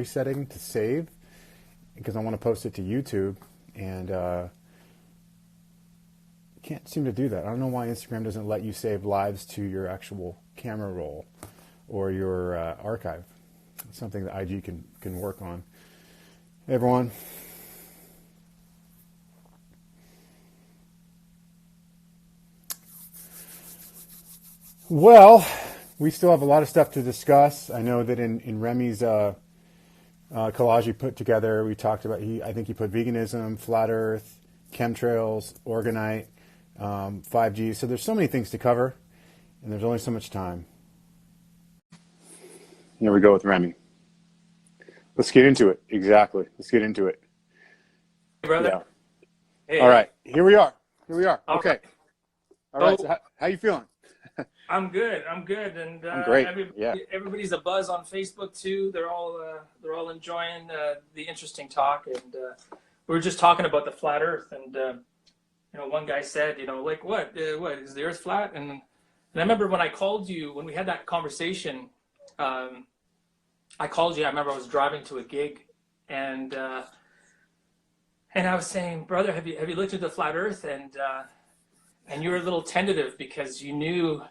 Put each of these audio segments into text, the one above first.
setting to save because I want to post it to YouTube, and can't seem to do that. I don't know why Instagram doesn't let you save lives to your actual camera roll or your archive. It's something that IG can work on. Hey, everyone. Well, we still have a lot of stuff to discuss. I know that in Remy's collage he put together, we talked about, I think he put veganism, flat earth, chemtrails, Orgonite, 5G. So there's so many things to cover, and there's only so much time. Here we go with Remy. Let's get into it. Exactly. Let's get into it. Hey, brother. Yeah. Hey. All right. Here we are. Okay. Right. All right. So how you feeling? I'm good, and I'm great. Everybody's a buzz on Facebook too. They're all enjoying the interesting talk, and we were just talking about the flat Earth, and one guy said, like what is the Earth flat? And I remember when I called you when we had that conversation. I called you. I remember I was driving to a gig, and I was saying, brother, have you looked at the flat Earth? And you were a little tentative because you knew,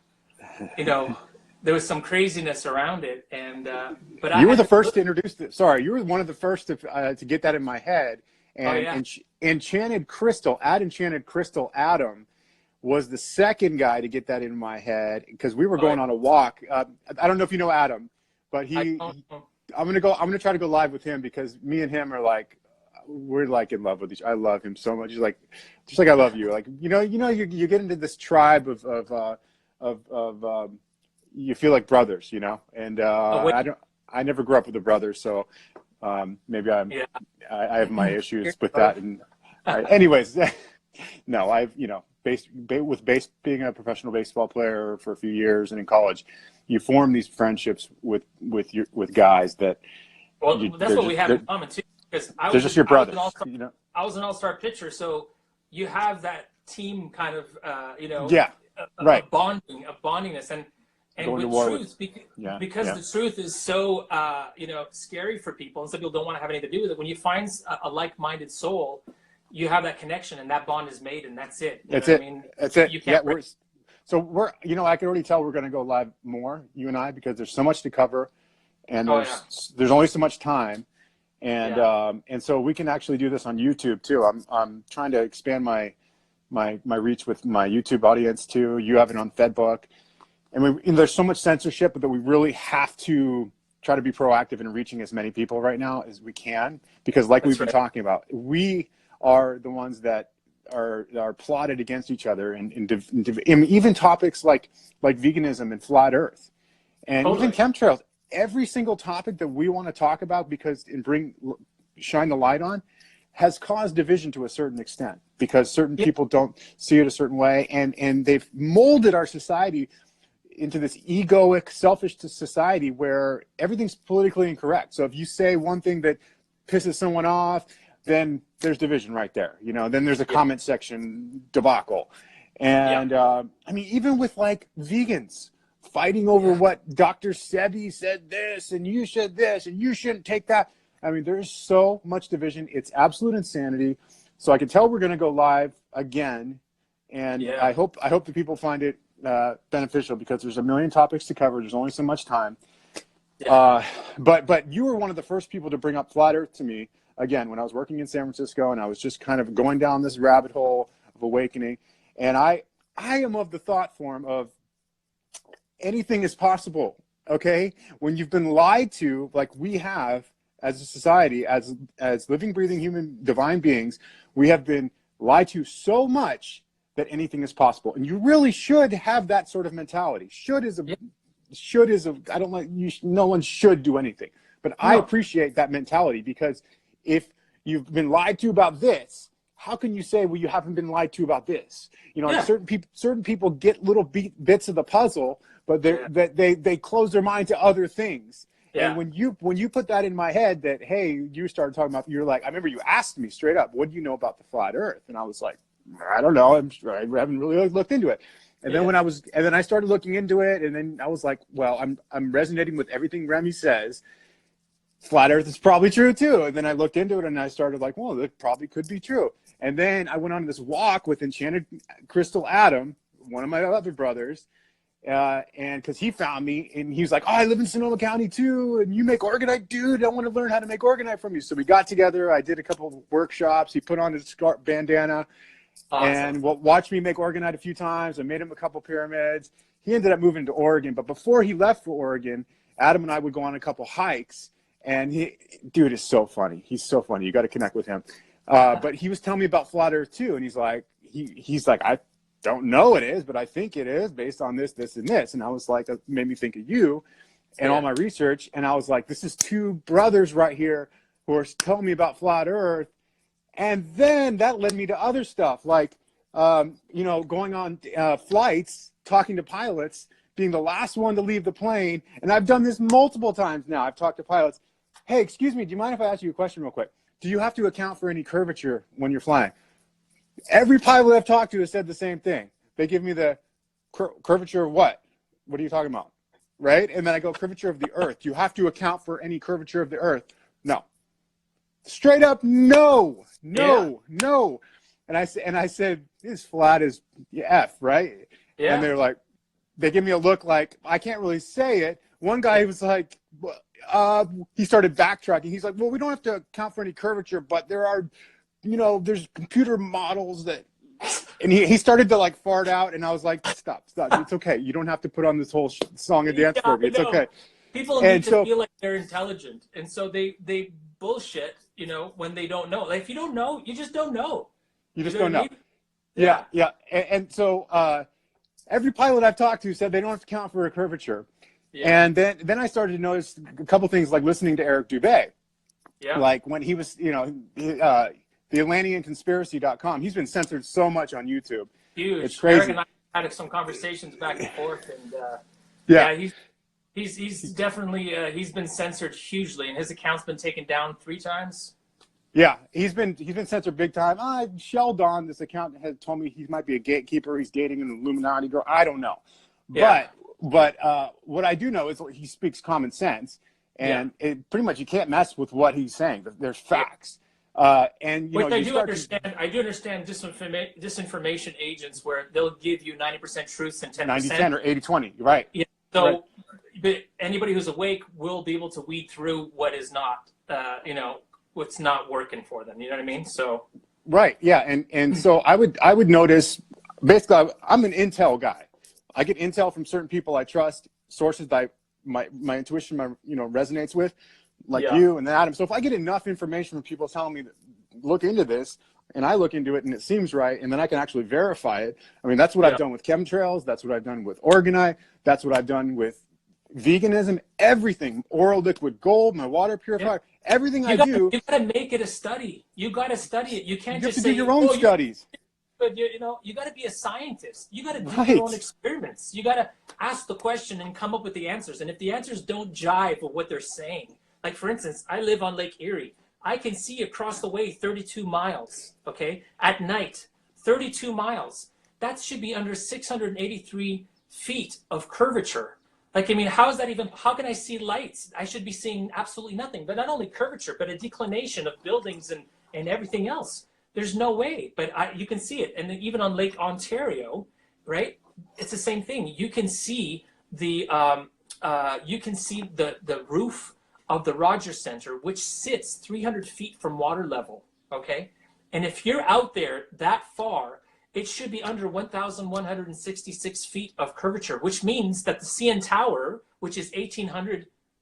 there was some craziness around it. And but you were the first to introduce it. Sorry, you were one of the first to get that in my head. And Enchanted Crystal Adam was the second guy to get that in my head because we were going on a walk. I don't know if you know Adam, but I'm gonna try to go live with him because me and him are like. We're like in love with each other. I love him so much. He's like, just like I love you. Like, you get into this tribe of you feel like brothers, and I never grew up with a brother. So, maybe I have my issues with that. And anyways, no, being a professional baseball player for a few years and in college, you form these friendships with guys that. Well, that's what we have in common too. Because they're just your brothers. I was an all-star pitcher, so you have that team kind of, right. bondingness, and with truth, because the truth is so, scary for people, and some people don't want to have anything to do with it. When you find a like-minded soul, you have that connection, and that bond is made, and that's it. That's it. I mean, that's it. You can't we're, I can already tell we're going to go live more, you and I, because there's so much to cover, and there's only so much time. And so we can actually do this on YouTube too. I'm trying to expand my reach with my YouTube audience too. You have it on FedBook, and there's so much censorship that we really have to try to be proactive in reaching as many people right now as we can, because we've been talking about, we are the ones that are plotted against each other, and even topics like veganism and flat Earth, and even chemtrails. Every single topic that we want to talk about shine the light on has caused division to a certain extent because certain people don't see it a certain way, and they've molded our society into this egoic, selfish society where everything's politically incorrect. So if you say one thing that pisses someone off, then there's division right there. Then there's a comment section debacle. And even with vegans, fighting over what Dr. Sebi said this, and you said this, and you shouldn't take that. I mean, there's so much division. It's absolute insanity. So I can tell we're going to go live again, and I hope the people find it beneficial because there's a million topics to cover. There's only so much time. But you were one of the first people to bring up flat Earth to me again when I was working in San Francisco, and I was just kind of going down this rabbit hole of awakening. And I am of the thought form of anything is possible, okay? When you've been lied to, like we have as a society, as living, breathing human divine beings, we have been lied to so much that anything is possible. And you really should have that sort of mentality. Should is I don't like you. No one should do anything, but I appreciate that mentality, because if you've been lied to about this, how can you say, well, you haven't been lied to about this? Certain people get little bits of the puzzle, but they close their mind to other things. Yeah. And when you put that in my head that, hey, you started talking about, you're like, I remember you asked me straight up, what do you know about the flat Earth? And I was like, I don't know. I haven't really looked into it. And then then I started looking into it, and then I was like, well, I'm resonating with everything Remy says. flat Earth is probably true too. And then I looked into it and I started like, well, that probably could be true. And then I went on this walk with Enchanted Crystal Adam, one of my other brothers, and because he found me and he was like, oh, I live in Sonoma County too, and you make Orgonite, dude. I want to learn how to make Orgonite from you. So we got together. I did a couple of workshops. He put on his bandana and watched me make Orgonite a few times. I made him a couple pyramids. He ended up moving to Oregon, but before he left for Oregon, Adam and I would go on a couple hikes. And dude is so funny. He's so funny. You got to connect with him. But he was telling me about flat Earth too, and he's like, I don't know it is, but I think it is based on this, this, and this. And I was like, that made me think of you and all my research. And I was like, this is two brothers right here who are telling me about flat Earth. And then that led me to other stuff, like, going on flights, talking to pilots, being the last one to leave the plane. And I've done this multiple times now. I've talked to pilots. Hey, excuse me, do you mind if I ask you a question real quick? Do you have to account for any curvature when you're flying? Every pilot I've talked to has said the same thing. They give me the curvature of what? What are you talking about? Right? And then I go, curvature of the Earth. Do you have to account for any curvature of the Earth? No. Straight up, no. No. And I said, this flat is F, right? Yeah. And they're like, they give me a look like, I can't really say it. One guy was like, he started backtracking. He's like, well, we don't have to account for any curvature, but there are, there's computer models that, and he started to like fart out, and I was like, stop. It's okay. You don't have to put on this whole song and dance for me. It's okay. People need to feel like they're intelligent. And so they bullshit, when they don't know. Like, if you don't know, you just don't know. You just don't know. Yeah. And so every pilot I've talked to said they don't have to account for a curvature. Yeah. And then I started to notice a couple things, like listening to Eric Dubé. Yeah. Like when he was, the Atlanteanconspiracy.com. He's been censored so much on YouTube. Huge. It's crazy. Eric and I had some conversations back and forth, and he's definitely he's been censored hugely, and his account's been taken down 3 times. Yeah, he's been censored big time. Sheldon, this account, had told me he might be a gatekeeper. He's dating an Illuminati girl. I don't know, but what I do know is he speaks common sense, and it pretty much you can't mess with what he's saying. There's facts. And I do understand disinformation agents where they'll give you 90% truths and 10%. 90-10 or 80-20. Right. Yeah. So, but anybody who's awake will be able to weed through what is not, what's not working for them. You know what I mean? So. Right. Yeah. And so I would notice, basically, I'm an intel guy. I get intel from certain people I trust, sources that my intuition resonates with, like you and Adam. So if I get enough information from people telling me, look into this, and I look into it and it seems right, and then I can actually verify it. I mean, that's what I've done with chemtrails. That's what I've done with Orgone. That's what I've done with veganism. Everything, oral liquid gold, my water purifier, everything I do. You gotta make it a study. You gotta study it. You can't just say, do your own studies. But you got to be a scientist. You got to do your own experiments. You got to ask the question and come up with the answers. And if the answers don't jive with what they're saying, like for instance, I live on Lake Erie. I can see across the way 32 miles, okay, at night, 32 miles. That should be under 683 feet of curvature. Like, I mean, how can I see lights? I should be seeing absolutely nothing. But not only curvature, but a declination of buildings and everything else. There's no way, but you can see it. And then even on Lake Ontario, right? It's the same thing. You can see the roof of the Rogers Center, which sits 300 feet from water level, okay? And if you're out there that far, it should be under 1,166 feet of curvature, which means that the CN Tower, which is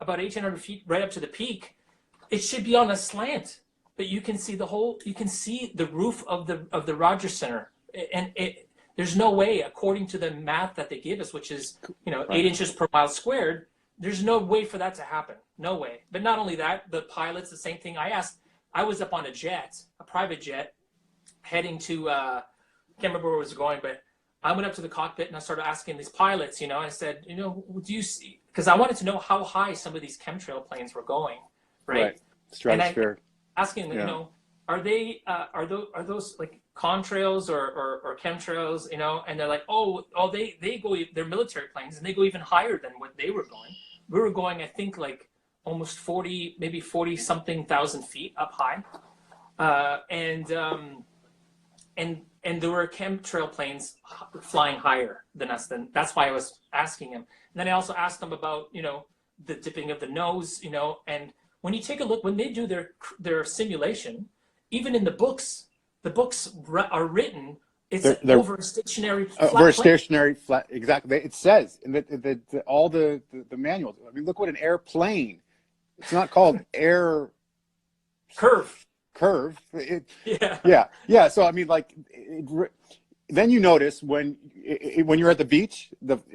about 1,800 feet right up to the peak, it should be on a slant. But you can see the roof of the Rogers Center, and there's no way, according to the math that they give us, which is 8 inches per mile squared, there's no way for that to happen. No way. But not only that, the pilots, the same thing. I was up on a private jet, heading to I can't remember where it was going, but I went up to the cockpit and I started asking these pilots. I said, do you see? Because I wanted to know how high some of these chemtrail planes were going, right? Stratosphere. Asking them, are those like contrails or chemtrails, and they're like, they go, they're military planes and they go even higher than what they were going. We were going, I think, like almost 40, maybe 40 something thousand feet up high. And there were chemtrail planes flying higher than us. Then that's why I was asking him. And then I also asked him about, you know, the dipping of the nose, you know, and when you take a look, when they do their simulation, even in the books are written, it's over a stationary flat over a plane. stationary flat, exactly. It says in all the manuals. I mean, look what an airplane. It's not called air curve. Yeah. So I mean, like, then you notice when you're at the beach.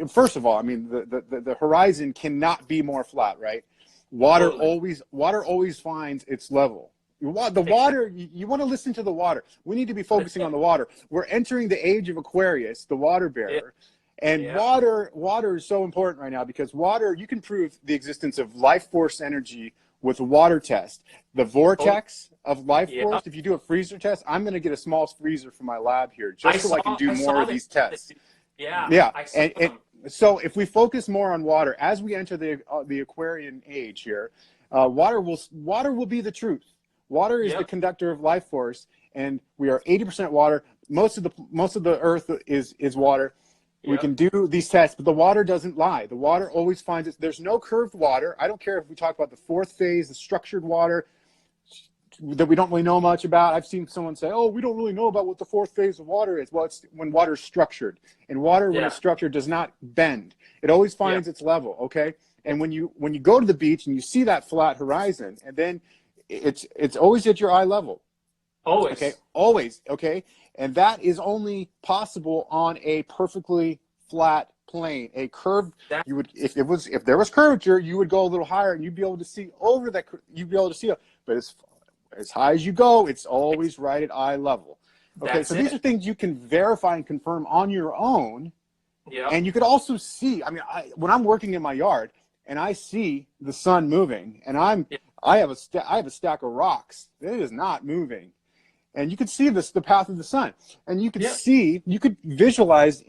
First of all, I mean, the horizon cannot be more flat, right? Water always finds its level. The water, you want to listen to the water. We need to be focusing on the water. We're entering the age of Aquarius, the water bearer. And water is so important right now because water, you can prove the existence of life force energy with a water test. The vortex of life force, if you do a freezer test, I'm going to get a small freezer for my lab here just so I can do more of these tests. Yeah. And so if we focus more on water, as we enter the Aquarian age here, water will be the truth. Water is the conductor of life force, and we are 80% water. Most of the earth is water. We can do these tests, but the water doesn't lie. The water always finds it. There's no curved water. I don't care if we talk about the fourth phase, the structured water that we don't really know much about. I've seen someone say, oh, we don't really know about what the fourth phase of water is. Well, it's when water is structured. And water, when it's structured, does not bend. It always finds its level, okay? And when you go to the beach and you see that flat horizon, and then it's always at your eye level. Always. Okay, always, okay? And that is only possible on a perfectly flat plane. A curved, you would, if there was curvature, you would go a little higher and you'd be able to see over that, you'd be able to see it. But as high as you go, it's always right at eye level. Okay, so these are things you can verify and confirm on your own. Yeah. And you could also see, I mean, when I'm working in my yard and I see the sun moving and I have a stack of rocks, it is not moving. And you could see the path of the sun, and you could see, you could visualize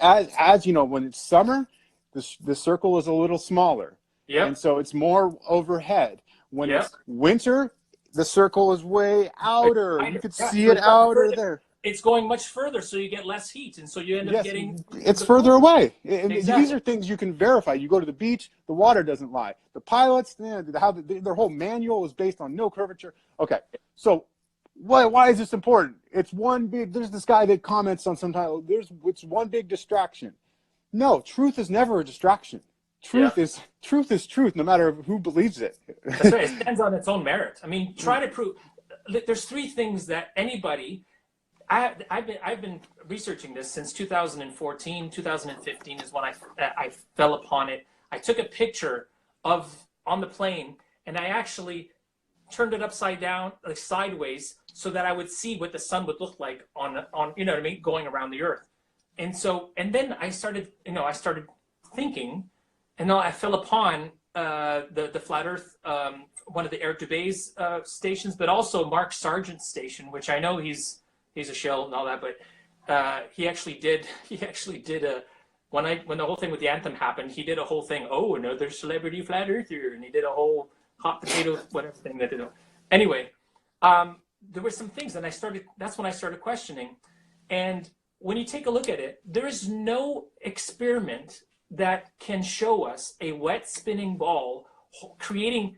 as you know, when it's summer, the circle is a little smaller, and so it's more overhead. When it's winter, the circle is way outer. You could see it outer there. It's going much further, so you get less heat, and so you end up getting. It's further away. And these are things you can verify. You go to the beach, the water doesn't lie. The pilots, their whole manual is based on no curvature. Okay, so why is this important? It's one big. There's this guy that comments on sometimes. It's one big distraction. No, truth is never a distraction. Truth is truth, no matter who believes it. That's right. It stands on its own merit. I mean, try to prove. There's three things that anybody. I've been researching this since 2014, 2015 is when I fell upon it. I took a picture on the plane, and I actually turned it upside down, like sideways, so that I would see what the sun would look like on you know what I mean, going around the earth. And then I started thinking, and then I fell upon the Flat Earth, one of the Eric Dubé's stations, but also Mark Sargent's station, which I know he's a shill and all that, but he actually did a when the whole thing with the anthem happened, he did a whole thing. Oh, another celebrity flat earther, and he did a whole hot potato whatever thing that they do. Anyway, there were some things, and that's when I started questioning. And when you take a look at it, there is no experiment that can show us a wet spinning ball creating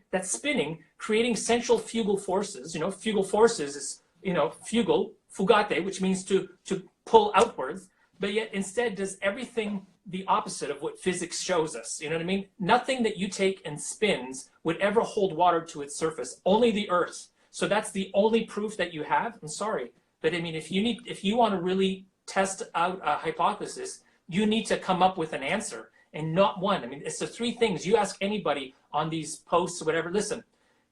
central fugal forces. You know, fugal forces is, you know, fugate, which means to pull outwards, but yet instead does everything the opposite of what physics shows us. You know what I mean? Nothing that you take and spins would ever hold water to its surface, only the earth. So that's the only proof that you have. I'm sorry, but I mean, if you want to really test out a hypothesis, you need to come up with an answer and not one. I mean, it's the three things. You ask anybody on these posts or whatever, listen,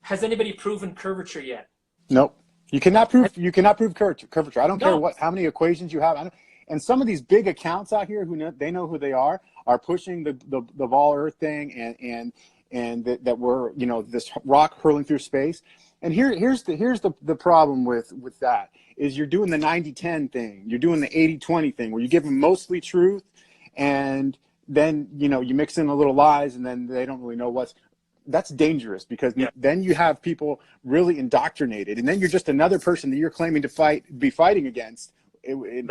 has anybody proven curvature yet? Nope. You cannot prove curvature. I don't care how many equations you have. And some of these big accounts out here they know who they are pushing the ball Earth thing and that we're, you know, this rock hurling through space. And here's the problem with that is you're doing the 90-10 thing. You're doing the 80-20 thing where you give them mostly truth, and then, you know, you mix in a little lies, and then they don't really know that's dangerous, because then you have people really indoctrinated, and then you're just another person that you're claiming to be fighting against,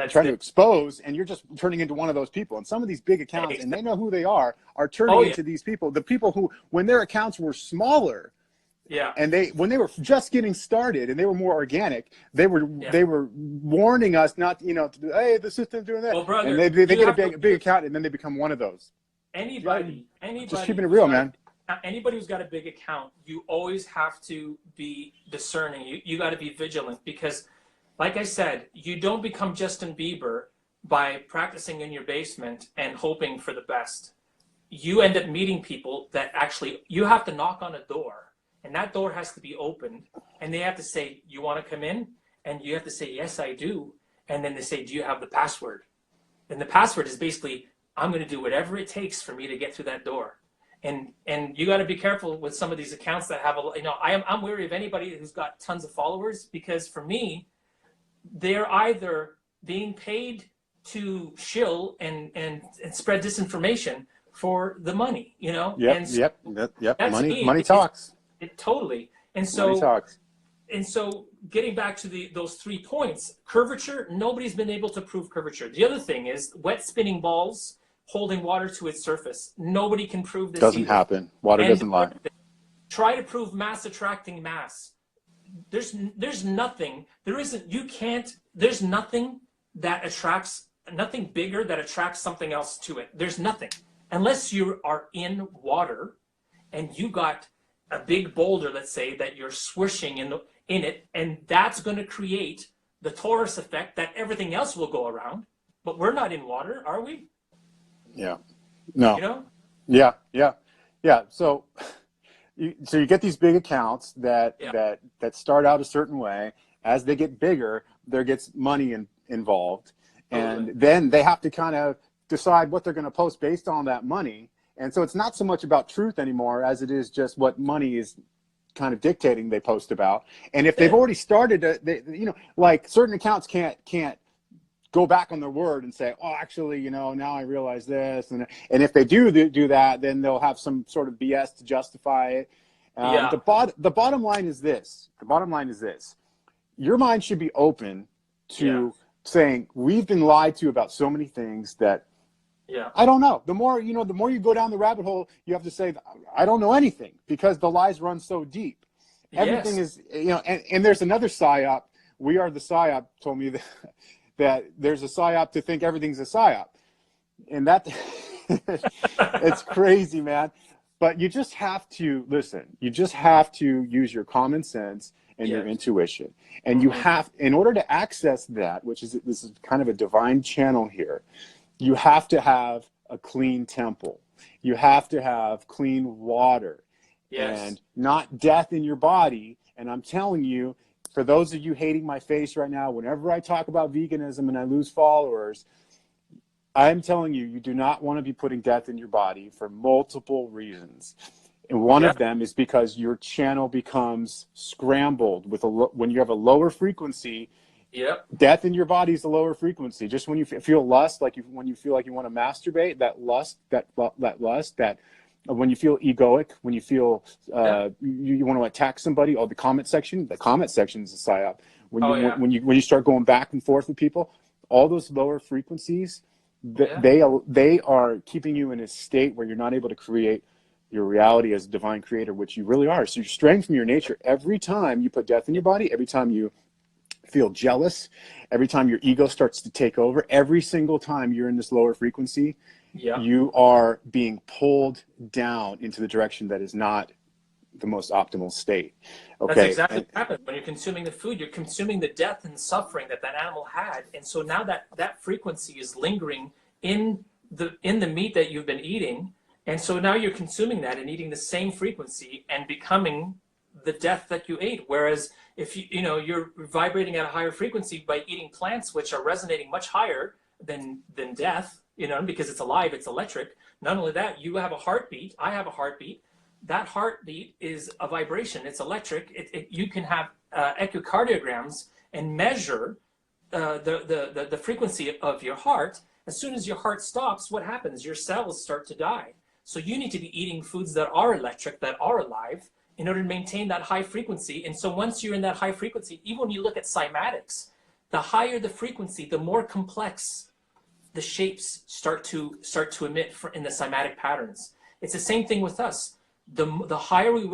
trying to expose, and you're just turning into one of those people. And some of these big accounts, and they know who they are turning into these people, the people who, when their accounts were smaller, and when they were just getting started and they were more organic, they were warning us not, you know, hey, the system's doing that. Well, brother, and they get a big account, and then they become one of those. Anybody, just keeping it real, man. Anybody who's got a big account, you always have to be discerning. You got to be vigilant, because, like I said, you don't become Justin Bieber by practicing in your basement and hoping for the best. You end up meeting people that actually, you have to knock on a door, and that door has to be opened, and they have to say, you want to come in? And you have to say, yes, I do. And then they say, do you have the password? And the password is basically, I'm going to do whatever it takes for me to get through that door. And you got to be careful with some of these accounts that have I'm wary of anybody who's got tons of followers, because for me, they're either being paid to shill and spread disinformation for the money, you know? Yep. Money talks. Totally. And so, money talks. And so getting back to those 3 points, curvature, nobody's been able to prove curvature. The other thing is wet spinning balls holding water to its surface. Nobody can prove this. Doesn't happen. Water doesn't lie. Try to prove mass attracting mass. There's nothing. There's nothing that attracts, nothing bigger that attracts something else to it. There's nothing. Unless you are in water and you got a big boulder, let's say, that you're swishing in it, and that's going to create the torus effect that everything else will go around. But we're not in water, are we? Yeah. No. You know? Yeah. So you get these big accounts that start out a certain way. As they get bigger, there gets money involved, and then they have to kind of decide what they're going to post based on that money. And so it's not so much about truth anymore as it is just what money is kind of dictating they post about. And if they've already started, like certain accounts can't go back on their word and say, oh, actually, you know, now I realize this. And if they do that, then they'll have some sort of BS to justify it. The bottom line is this. Your mind should be open to saying, we've been lied to about so many things that I don't know. The more you go down the rabbit hole, you have to say, I don't know anything, because the lies run so deep. Everything is, and there's another psyop. We Are the Psyop told me that there's a psyop to think everything's a psyop. And that, it's crazy, man. But you just have to listen. You just have to use your common sense and your intuition. And you have, in order to access that, this is kind of a divine channel here, you have to have a clean temple. You have to have clean water. And not death in your body. And I'm telling you, for those of you hating my face right now, whenever I talk about veganism and I lose followers, I'm telling you, you do not want to be putting death in your body for multiple reasons. And one of them is because your channel becomes scrambled when you have a lower frequency. Death in your body is a lower frequency. Just when you feel lust, when you feel like you want to masturbate, that lust, when you feel egoic, when you feel you want to attack somebody, the comment section is a psyop. When you start going back and forth with people, all those lower frequencies, they are keeping you in a state where you're not able to create your reality as a divine creator, which you really are. So you're straying from your nature every time you put death in your body, every time you feel jealous, every time your ego starts to take over, every single time you're in this lower frequency, you are being pulled down into the direction that is not the most optimal state. Okay. That's exactly what happens when you're consuming the food. You're consuming the death and suffering that animal had, and so now that frequency is lingering in the meat that you've been eating, and so now you're consuming that and eating the same frequency and becoming the death that you ate. Whereas if you're vibrating at a higher frequency by eating plants which are resonating much higher than death, because it's alive, it's electric. Not only that, you have a heartbeat. I have a heartbeat. That heartbeat is a vibration. It's electric. You can have echocardiograms and measure the frequency of your heart. As soon as your heart stops, what happens? Your cells start to die. So you need to be eating foods that are electric, that are alive, in order to maintain that high frequency. And so once you're in that high frequency, even when you look at cymatics, the higher the frequency, the more complex the shapes start to emit in the cymatic patterns. It's the same thing with us. The higher we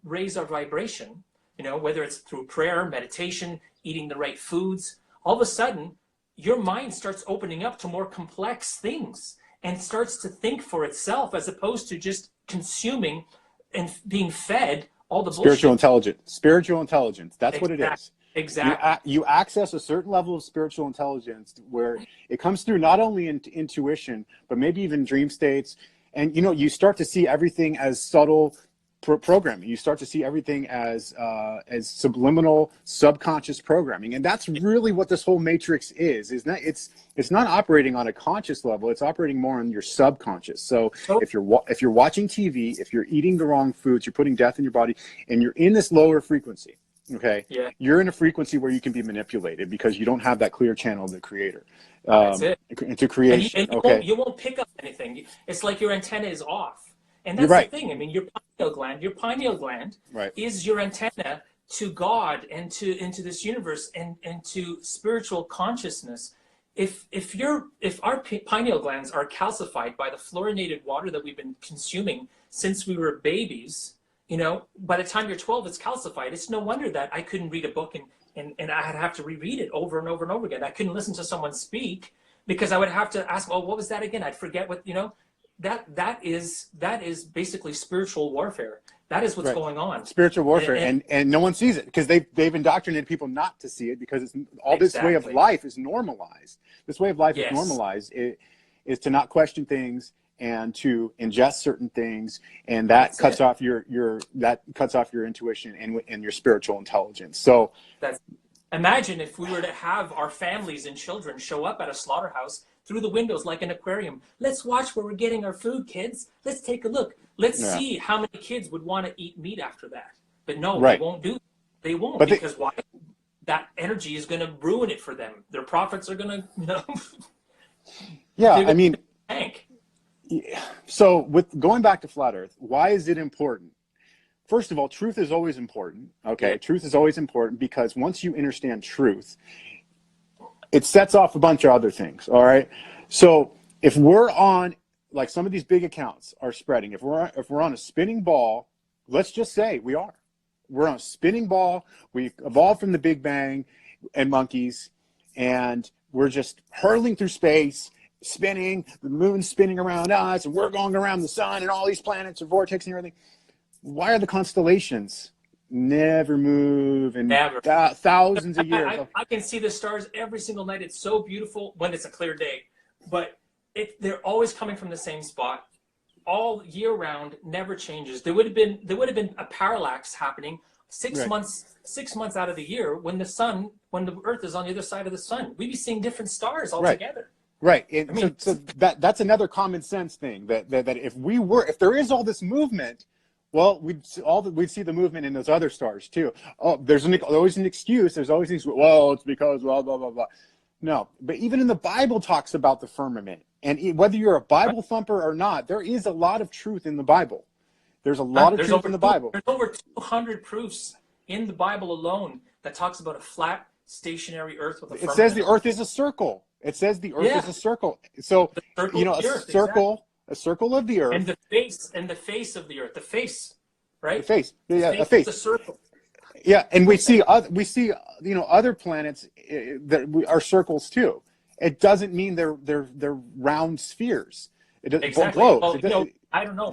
raise our vibration, whether it's through prayer, meditation, eating the right foods, all of a sudden your mind starts opening up to more complex things and starts to think for itself, as opposed to just consuming and being fed all the spiritual bullshit. Spiritual intelligence. That's what it is. Exactly. You access a certain level of spiritual intelligence where it comes through not only intuition, but maybe even dream states. And, you start to see everything as subtle programming. You start to see everything as subliminal, subconscious programming. And that's really what this whole matrix is. It's not operating on a conscious level. It's operating more on your subconscious. So if you're watching TV, if you're eating the wrong foods, you're putting death in your body, and you're in this lower frequency, okay, yeah, you're in a frequency where you can be manipulated because you don't have that clear channel of the creator. That's it. To creation. And you won't pick up anything. It's like your antenna is off. And that's right. the thing. I mean, your pineal gland right. is your antenna to God and into this universe and to spiritual consciousness. If our pineal glands are calcified by the fluorinated water that we've been consuming since we were babies, by the time you're 12, it's calcified. It's no wonder that I couldn't read a book and I'd have to reread it over and over and over again. I couldn't listen to someone speak because I would have to ask, well, what was that again? I'd forget what, that is basically spiritual warfare. That is what's going on. Spiritual warfare, and no one sees it because they've indoctrinated people not to see it because it's all this way of life is normalized. This way of life is normalized. It is to not question things and to ingest certain things, and that cuts off your intuition and your spiritual intelligence. So imagine if we were to have our families and children show up at a slaughterhouse through the windows like an aquarium. Let's watch where we're getting our food, kids. Let's take a look. Let's see how many kids would want to eat meat after that. But no, they won't do it. They won't, because why? That energy is going to ruin it for them. Their profits are going to, tank. So with going back to flat Earth, why is it important? First of all, truth is always important. Okay, yeah. Truth is always important because once you understand truth, it sets off a bunch of other things. All right. So if we're on, like some of these big accounts are spreading, if we're on a spinning ball, let's just say we're on a spinning ball. We evolved from the Big Bang and monkeys, and we're just hurtling through space, spinning, the moon's spinning around us, and we're going around the sun, and all these planets are vortexing and everything. Why are the constellations never move in thousands of years? I can see the stars every single night. It's so beautiful when it's a clear day, but they're always coming from the same spot all year round, never changes. There would have been a parallax happening 6 months out of the year when the Earth is on the other side of the sun. We'd be seeing different stars altogether. Right. And so that's another common sense thing that if there is all this movement, well, we'd see the movement in those other stars too. Oh, there's always an excuse. There's always things. Well, it's because blah blah blah blah. No, but even in the Bible talks about the firmament, and whether you're a Bible thumper or not, there is a lot of truth in the Bible. There's a lot of truth in the Bible. There's over 200 proofs in the Bible alone that talks about a flat, stationary Earth with a firmament. It says the Earth is a circle. It says the Earth is a circle. So a circle of the Earth, and the face of the Earth, the face, right? The face, a face. The circle. Yeah, and we see other planets that are circles too. It doesn't mean they're round spheres. Exactly. Globes. Well, I don't know.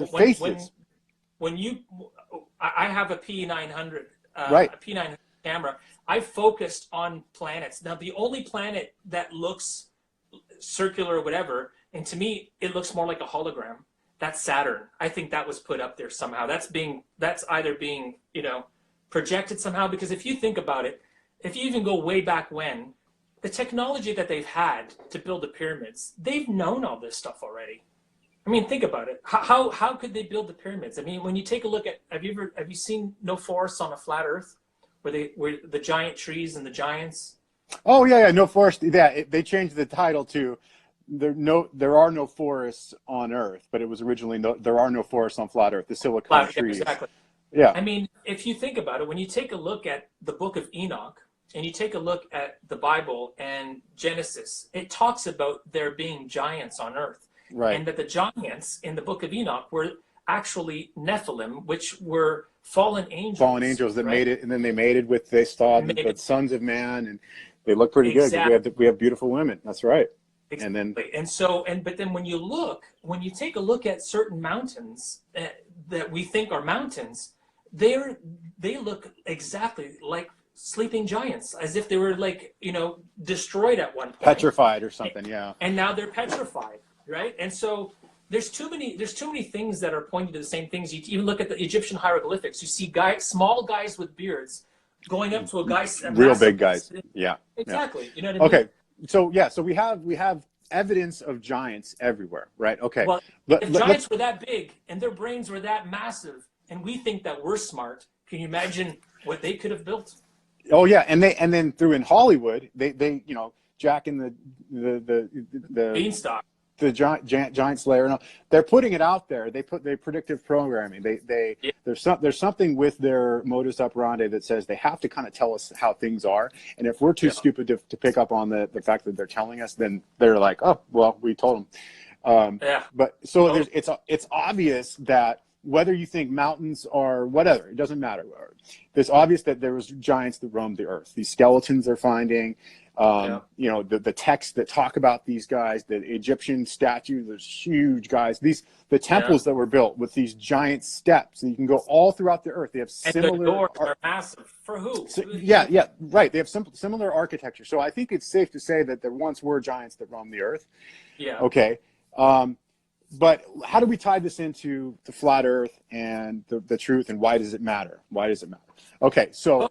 I have a P900, a P900 camera. I focused on planets. Now, the only planet that looks circular or whatever, and to me, it looks more like a hologram. That's Saturn. I think that was put up there somehow. That's either being, projected somehow, because if you think about it, if you even go way back when, the technology that they've had to build the pyramids, they've known all this stuff already. I mean, think about it. How could they build the pyramids? I mean, when you take a look at, have you seen No Forests on a Flat Earth, where the giant trees and the giants? Oh yeah, No Forest. Yeah, they changed the title to there are no forests on Earth, but it was originally there are no forests on flat Earth. The silicon trees. Exactly. Yeah. I mean, if you think about it, when you take a look at the book of Enoch and you take a look at the Bible and Genesis, it talks about there being giants on Earth. Right. And that the giants in the book of Enoch were actually Nephilim, which were fallen angels. Fallen angels that made it, and then they mated with, they saw the sons of man, and they look pretty good. We have beautiful women. That's right. Exactly. But then when you take a look at certain mountains that we think are mountains, they look exactly like sleeping giants, as if they were like, destroyed at one point. Petrified or something, yeah. And now they're petrified, right? And so there's too many things that are pointing to the same things. You even look at the Egyptian hieroglyphics. You see small guys with beards going up to a guy, real big guys. Yeah. Exactly. Yeah. You know what I mean? Okay. So we have evidence of giants everywhere, right? Okay. Well, if giants were that big and their brains were that massive, and we think that we're smart, can you imagine what they could have built? Oh yeah, and then through in Hollywood, they Jack in the Beanstalk, the giant slayer, and all, they're putting it out there. They predictive programming. There's something with their modus operandi that says they have to kind of tell us how things are, and if we're too stupid to pick up on the fact that they're telling us, then they're like, oh well, we told them. But so it's obvious that whether you think mountains are whatever, it doesn't matter. It's obvious that there was giants that roamed the earth. These skeletons they're finding, the texts that talk about these guys, the Egyptian statues, those huge guys, the temples that were built with these giant steps, and you can go all throughout the earth. They have similar. And the doors are massive. For who? Yeah, right. They have similar architecture. So I think it's safe to say that there once were giants that roamed the earth. Yeah. Okay. But how do we tie this into the flat earth and the truth, and why does it matter? Why does it matter? Okay, so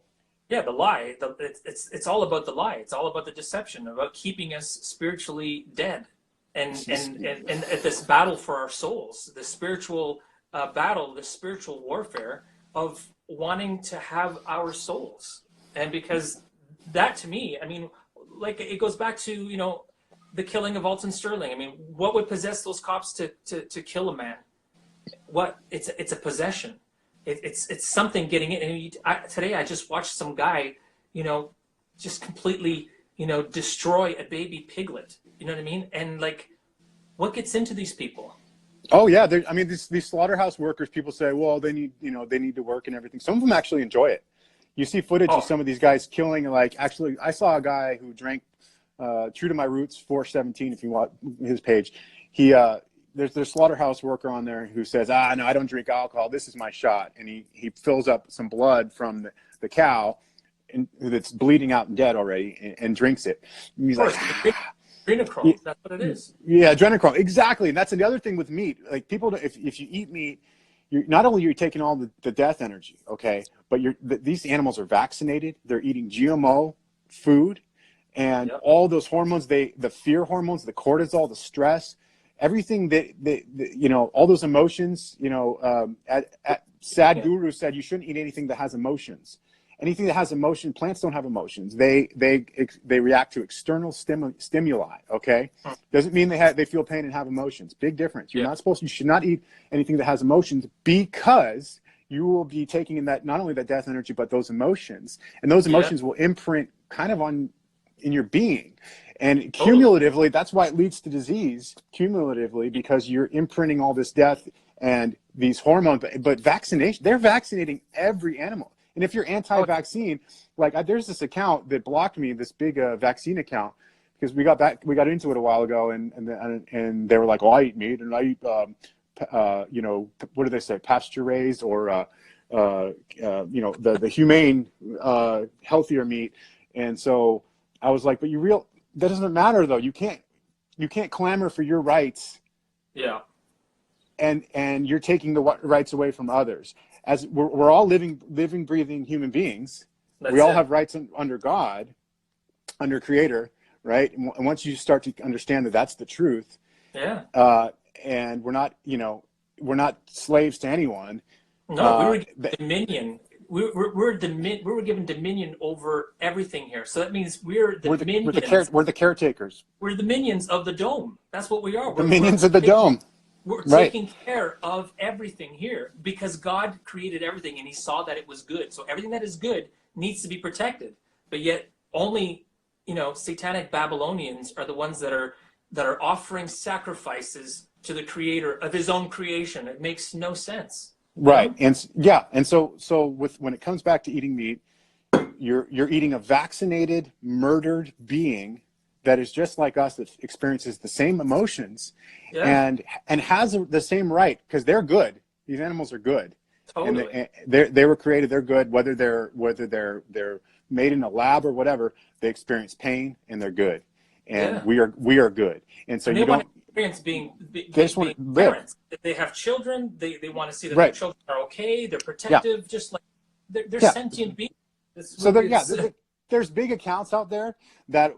the lie. It's all about the lie. It's all about the deception, about keeping us spiritually dead, and at this battle for our souls, the spiritual battle, the spiritual warfare of wanting to have our souls. And because that, to me, I mean, like, it goes back to the killing of Alton Sterling. I mean, what would possess those cops to kill a man? What? It's a possession. It's something getting in. And today I just watched some guy, just completely, destroy a baby piglet. You know what I mean? And like, what gets into these people? Oh yeah, I mean, these slaughterhouse workers. People say, well, they need to work and everything. Some of them actually enjoy it. You see footage of some of these guys killing. Like, actually, I saw a guy who drank. True to My Roots 417, if you want his page, there's a slaughterhouse worker on there who says, no, I don't drink alcohol, this is my shot, and he fills up some blood from the cow that's bleeding out and dead already, and drinks it. And he's like, adrenochrome, that's what it is. Yeah, adrenochrome, exactly. And that's the other thing with meat. Like, people, if you eat meat, not only are you taking all the death energy, okay, but these animals are vaccinated, they're eating GMO food. And all those hormones, the fear hormones, the cortisol, the stress, everything that all those emotions, Sadhguru said you shouldn't eat anything that has emotions. Anything that has emotion, plants don't have emotions. They react to external stimuli. Okay, doesn't mean they feel pain and have emotions. Big difference. You should not eat anything that has emotions, because you will be taking in that, not only that death energy, but those emotions, and those emotions will imprint kind of in your being, and cumulatively, that's why it leads to disease cumulatively, because you're imprinting all this death and these hormones. But vaccination, they're vaccinating every animal. And if you're anti-vaccine, like, there's this account that blocked me, this big vaccine account, because we got into it a while ago, and they were like, oh, I eat meat, and I eat what do they say, pasture raised, or the humane healthier meat. And so I was like, but that doesn't matter though. You can't clamor for your rights. Yeah. And you're taking the rights away from others. As we're all living, breathing human beings. We all have rights under God, under Creator, right? And once you start to understand that that's the truth. Yeah. And we're not slaves to anyone. No, we were given dominion we were given dominion over everything here. So that means we're the minions. We're the caretakers. We're the minions of the dome. That's what we are. The minions of the dome. We're Right. taking care of everything here because God created everything and he saw that it was good. So everything that is good needs to be protected. But yet only, satanic Babylonians are the ones that are offering sacrifices to the creator of his own creation. It makes no sense. Right. And so when it comes back to eating meat, you're eating a vaccinated, murdered being that is just like us, that experiences the same emotions, and has the same right, because they're good. These animals are good. Totally. And they were created. They're good. Whether they're made in a lab or whatever, they experience pain and they're good. And we are good. And so and you don't experience being just want to live. parents. They have children. They want to see that Right. their children are okay. They're protective. Just like they're sentient beings. So there's big accounts out there that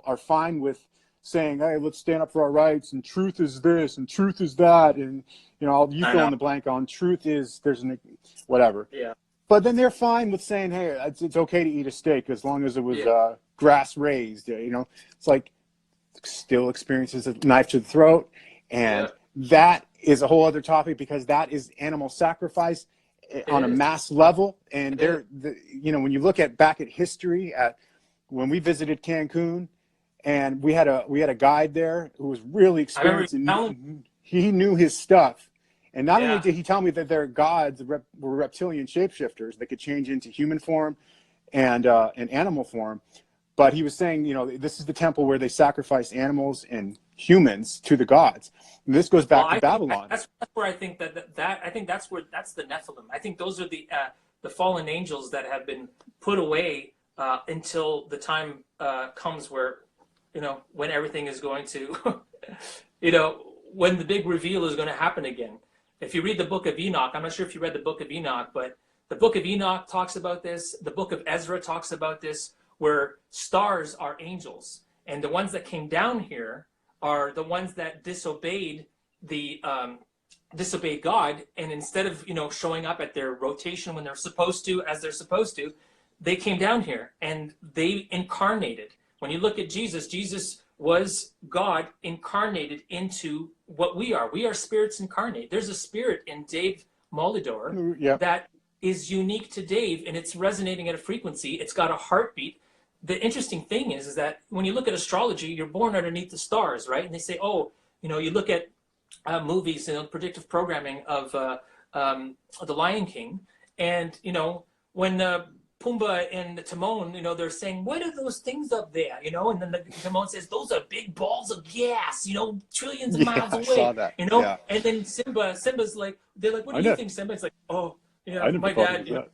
are fine with saying, hey, let's stand up for our rights, and truth is this and truth is that, and you fill in the blank on truth is whatever. Yeah. But then they're fine with saying, hey, it's okay to eat a steak as long as it was grass raised. It's like still experiences a knife to the throat, and that is a whole other topic, because that is animal sacrifice on a mass level. And when you look back at history, when we visited Cancun, and we had a guide there who was really experienced, and he knew his stuff. And not only did he tell me that their gods were reptilian shapeshifters that could change into human form and animal form, but he was saying, this is the temple where they sacrifice animals and humans to the gods. And this goes back to Babylon. That's where I think that's the Nephilim. I think those are the fallen angels that have been put away until the time comes where, when everything is going to, when the big reveal is going to happen again. If you read the book of Enoch, I'm not sure if you read the book of Enoch, but the book of Enoch talks about this. The book of Ezra talks about this, where stars are angels. And the ones that came down here are the ones that disobeyed God. And instead of, showing up at their rotation when they're supposed to, as they're supposed to, they came down here and they incarnated. When you look at Jesus, Jesus was God incarnated into what we are. We are spirits incarnate. There's a spirit in Dave Molidor that is unique to Dave, and it's resonating at a frequency. It's got a heartbeat. The interesting thing is that when you look at astrology, you're born underneath the stars, right? And they say, you look at movies, predictive programming of The Lion King, and when Pumbaa and Timon, they're saying, what are those things up there? And then Timon says, those are big balls of gas, trillions of miles away. I saw that. And then Simba's like, they're like, what do you think, Simba? It's like, my dad,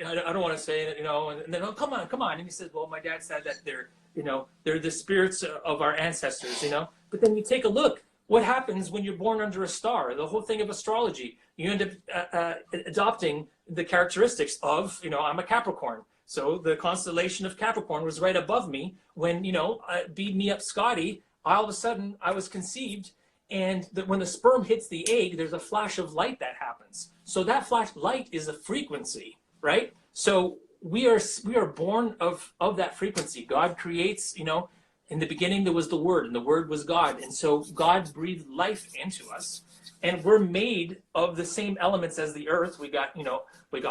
I don't want to say it, and then, come on. And he says, well, my dad said that they're the spirits of our ancestors, But then you take a look. What happens when you're born under a star? The whole thing of astrology, you end up adopting the characteristics of, I'm a Capricorn. So the constellation of Capricorn was right above me when, beat me up Scotty. All of a sudden I was conceived, and when the sperm hits the egg, there's a flash of light that happens. So that flash light is a frequency, right? So we are born of that frequency. God creates, in the beginning there was the Word, and the Word was God. And so God breathed life into us, and we're made of the same elements as the earth. We got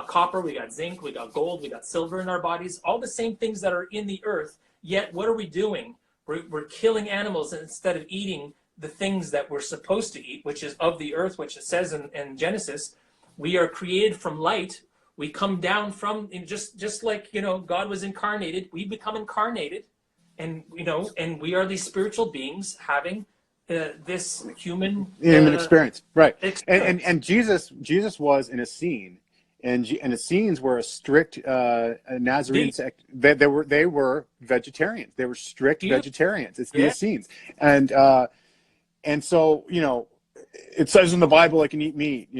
copper, we got zinc, we got gold, we got silver in our bodies, all the same things that are in the earth. Yet what are we doing? We're killing animals instead of eating the things that we're supposed to eat, which is of the earth, which it says in Genesis. We are created from light. We come down from, just like, God was incarnated, we become incarnated. And, and we are these spiritual beings having this human experience. Right. Experience. And Jesus was in a scene, and the scenes were a strict Nazarene sect. They were vegetarians. They were strict vegetarians. It's the Essenes. And so, it says in the Bible I can eat meat,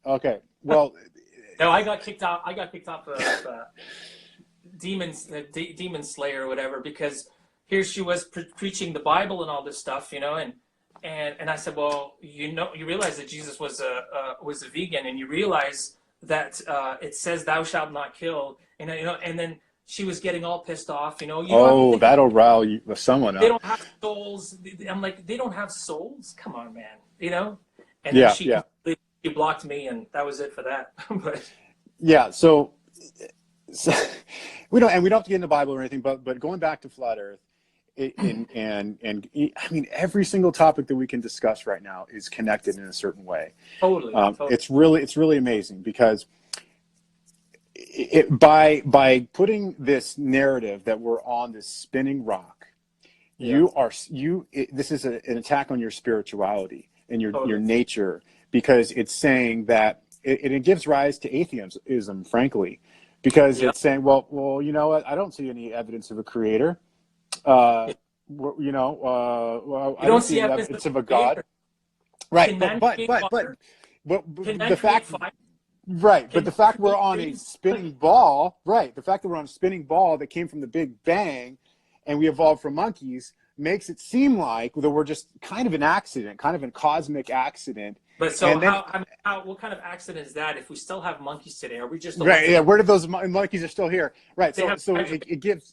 Okay. Well, no, I got kicked off of Demon Slayer or whatever, because here she was preaching the Bible and all this stuff, and I said, well, you realize that Jesus was a vegan, and you realize that it says thou shalt not kill, and and then she was getting all pissed off. You don't have to Oh, think that'll rile you, someone they up. don't have souls. I'm like, they don't have souls? Come on, man. And then Yeah, she yeah, completely blocked me, and that was it for that. But yeah. So we don't have to get into the Bible or anything, but going back to flat Earth, and I mean, every single topic that we can discuss right now is connected in a certain way. totally. It's really amazing because by putting this narrative that we're on this spinning rock, Yeah, this is an attack on your spirituality and your totally. nature, because it's saying that it gives rise to atheism, frankly, because Yeah, it's saying, well, you know what? I don't see any evidence of a creator. Uh, you I don't don't see see any evidence of evidence of a God. creator. Right, Can man create water? but Can man the create fact, fire? right, but Can the man fact we're create on a trees? spinning ball, right, the fact that we're on a spinning ball that came from the Big Bang and we evolved from monkeys makes it seem like that we're just kind of an accident, kind of a cosmic accident. But so And then, what kind of accident is that? If we still have monkeys today, are we just right, yeah, eliminating? where did those monkeys are still here? Right, They so have hydrogen.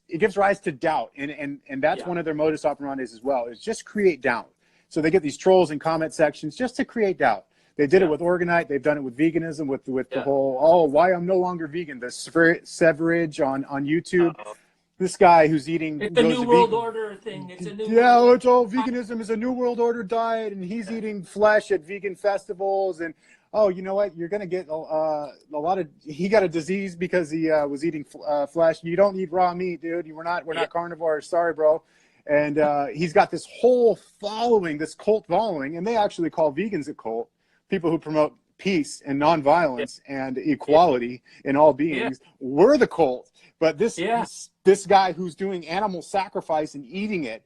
it gives rise to doubt, and that's Yeah, one of their modus operandi as well, is just create doubt. So they get these trolls in comment sections just to create doubt. They did it yeah, with Orgonite. They've done it with veganism, with the yeah. whole, why I'm no longer vegan. The Severage on YouTube. Uh-oh. This guy who's eating, It's a goes new to world vegan. order thing. It's a new Yeah, world order. it's all veganism is a new world order diet, and he's Yeah, eating flesh at vegan festivals. And oh, you know what? You're gonna get a lot of. He got a disease because he was eating flesh. You don't eat raw meat, dude. We're yeah. not carnivores. Sorry, bro. And he's got this whole following, this cult following, and they actually call vegans a cult. People who promote peace and Yeah, nonviolence and yeah, equality in all yeah, beings. We're the cult. But yeah. this guy who's doing animal sacrifice and eating it,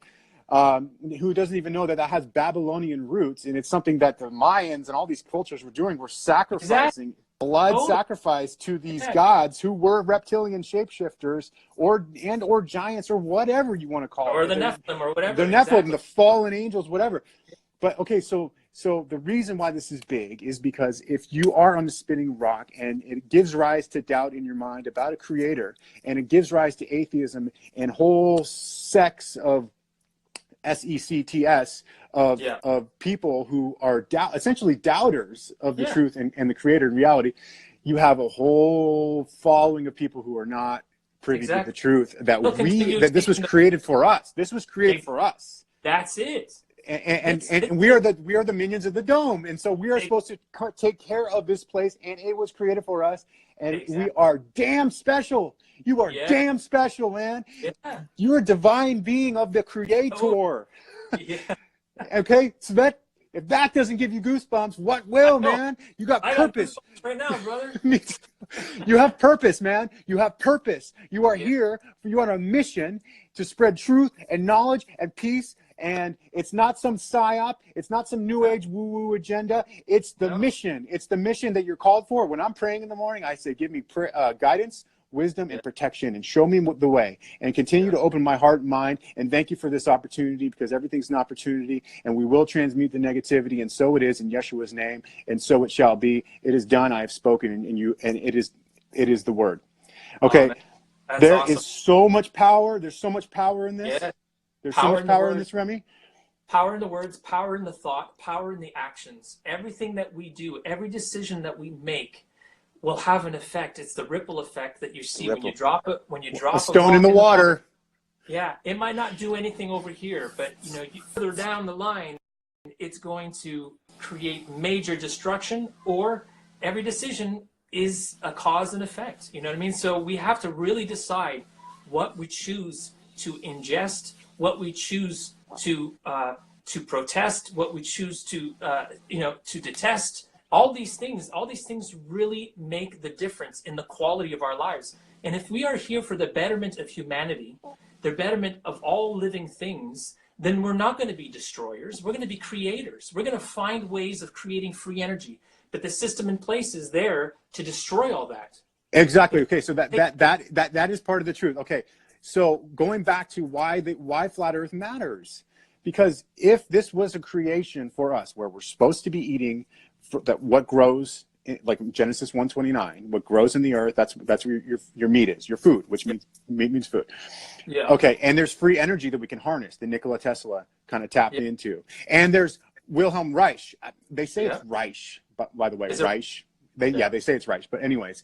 who doesn't even know that that has Babylonian roots, and it's something that the Mayans and all these cultures were doing. Were Exactly. sacrificing blood Totally. sacrifice to these Yeah. gods who were reptilian shapeshifters or giants or whatever you want to call Or it. the Nephilim or The whatever. Nephilim, Exactly. the fallen angels, whatever. But okay, so the reason why this is big is because if you are on the spinning rock and it gives rise to doubt in your mind about a creator, and it gives rise to atheism and whole sects of sects Yeah. of people who are essentially doubters of the Yeah. truth and the creator in reality, you have a whole following of people who are not privy to the Exactly. truth that They'll continue this was taking created for us. This was created for us. That's it. And we are the minions of the dome, and so we are It- supposed to take care of this place, and it was created for us, and we exactly. are damn special. You are Yeah. damn special, man. Yeah. You're a divine being of the Oh, creator. yeah. Okay, so that if that doesn't give you goosebumps, what I will, know. man? You got I got purpose. goosebumps right now, brother. You have purpose, man. You have purpose. You are Yeah. here. You are on a mission to spread truth and knowledge and peace. And it's not some psyop. It's not some new age woo-woo agenda. It's the No. mission. It's the mission that you're called for. When I'm praying in the morning, I say, give me guidance, wisdom, and protection, and show me the way, and continue to open my heart and mind. And thank you for this opportunity, because everything's an opportunity, and we will transmute the negativity. And so it is in Yeshua's name, and so it shall be. It is done. I have spoken, and it is the word. Okay. Man. That's There awesome. is so much power. There's so much power in this. Yeah. There's so Power much in the power in word. this, Remy. Power in the words, power in the thought, power in the actions. Everything that we do, every decision that we make will have an effect. It's the ripple effect that you see when you drop it. When you drop A stone in ball the water. Yeah, it might not do anything over here, but further down the line, it's going to create major destruction. Or every decision is a cause and effect. You know what I mean? So we have to really decide what we choose to ingest, what we choose to protest, what we choose to to detest. All these things really make the difference in the quality of our lives. And if we are here for the betterment of humanity, the betterment of all living things, then we're not going to be destroyers. We're going to be creators. We're going to find ways of creating free energy. But the system in place is there to destroy all that. Exactly. Okay. So that is part of the truth. Okay. So going back to why flat Earth matters, because if this was a creation for us, where we're supposed to be eating what grows like Genesis 1:29, what grows in the earth, that's where your meat is, your food, which means meat means food. Yeah. Okay, and there's free energy that we can harness, that Nikola Tesla kind of tapped into. And there's Wilhelm Reich. They say it's Reich, by the way, Reich. They say it's Reich, but anyways.